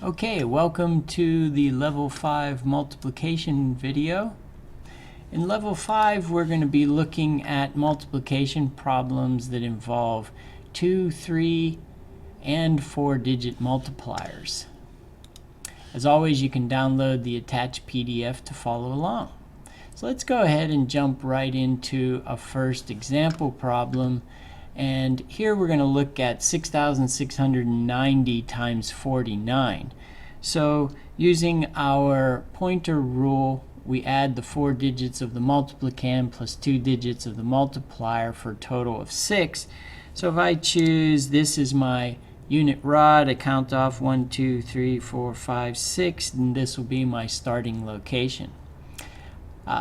Okay, welcome to the Level 5 multiplication video. In Level 5, we're going to be looking at multiplication problems that involve 2, 3, and 4-digit multipliers. As always, you can download the attached PDF to follow along. So let's go ahead and jump right into a first example problem. And here we're going to look at 6,690 times 49. So using our pointer rule, we add the 4 digits of the multiplicand plus 2 digits of the multiplier for a total of 6. So if I choose this is my unit rod, I count off 1, 2, 3, 4, 5, 6, and this will be my starting location.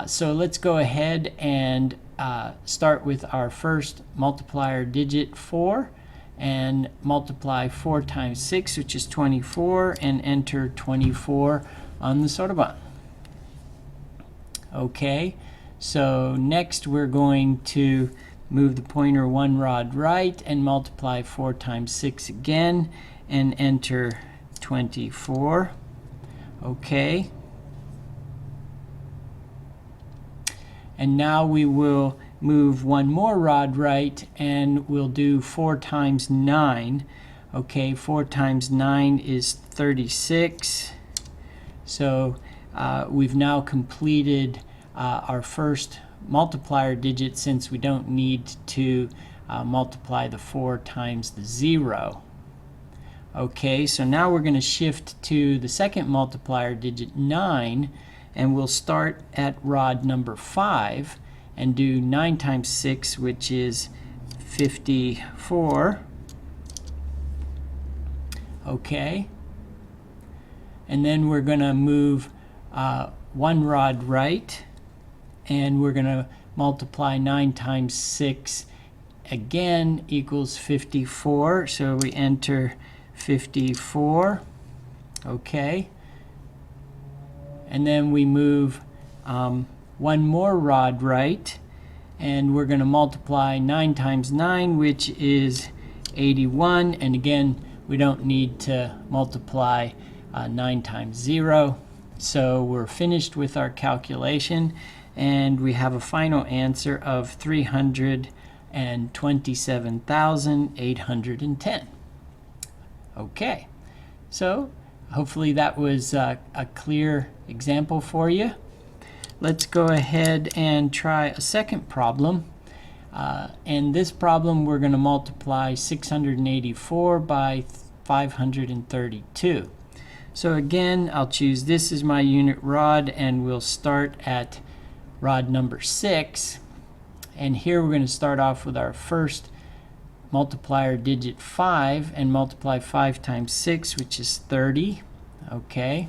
So let's go ahead and start with our first multiplier digit 4 and multiply 4 times 6, which is 24, and enter 24 on the sotobon. Okay, so next we're going to move the pointer 1 rod right and multiply 4 times 6 again and enter 24. Okay. And now we will move 1 more rod right and we'll do 4 times 9. Okay, 4 times 9 is 36. So we've now completed our first multiplier digit, since we don't need to multiply the 4 times the 0. Okay, so now we're going to shift to the second multiplier digit 9. And we'll start at rod number 5 and do 9 times 6, which is 54. Okay. And then we're going to move 1 rod right, and we're going to multiply 9 times 6 again equals 54. So we enter 54. Okay. And then we move 1 more rod right, and we're going to multiply 9 times 9, which is 81. And again, we don't need to multiply 9 times 0. So we're finished with our calculation, and we have a final answer of 327,810. Okay, so hopefully that was a clear example for you. Let's go ahead and try a second problem. And this problem, we're going to multiply 684 by 532. So again, I'll choose this as my unit rod, and we'll start at rod number 6. And here we're going to start off with our first multiplier digit 5 and multiply 5 times 6, which is 30. Okay.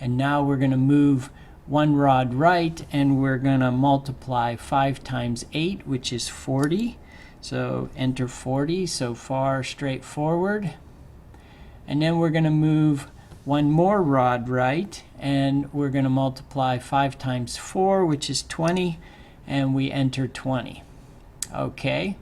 And now we're going to move 1 rod right, and we're going to multiply 5 times 8, which is 40. So enter 40. So far straightforward. And then we're going to move 1 more rod right, and we're going to multiply 5 times 4, which is 20, and we enter 20. Okay,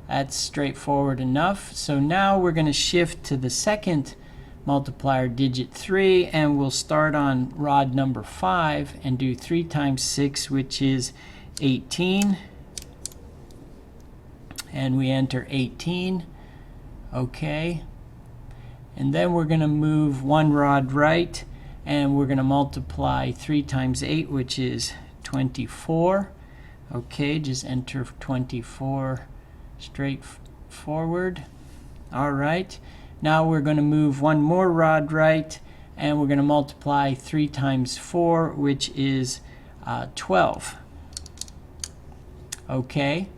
that's straightforward enough. So now we're going to shift to the second multiplier digit 3, and we'll start on rod number 5 and do 3 times 6, which is 18, and we enter 18. Okay, and then we're going to move 1 rod right, and we're going to multiply 3 times 8, which is 24. Okay, just enter 24 straightforward. All right, now we're going to move 1 more rod right, and we're going to multiply 3 times 4, which is 12. Okay,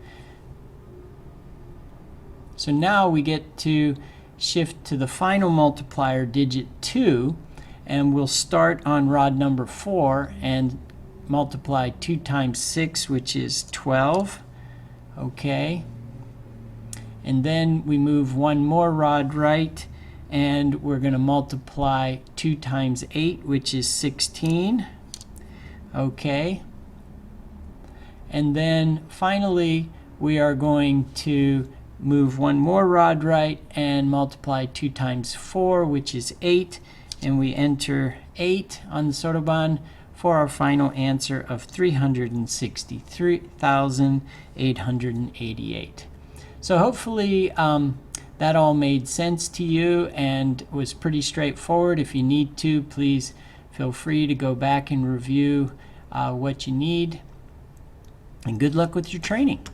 so now we get to shift to the final multiplier digit 2, and we'll start on rod number 4 and multiply 2 times 6, which is 12. Okay, and then we move 1 more rod right, and we're going to multiply 2 times 8, which is 16. Okay, and then finally we are going to move one more rod right and multiply 2 times 4, which is 8, and we enter 8 on the Sotobahn for our final answer of 363,888. So hopefully that all made sense to you and was pretty straightforward. If you need to, please feel free to go back and review what you need. And good luck with your training.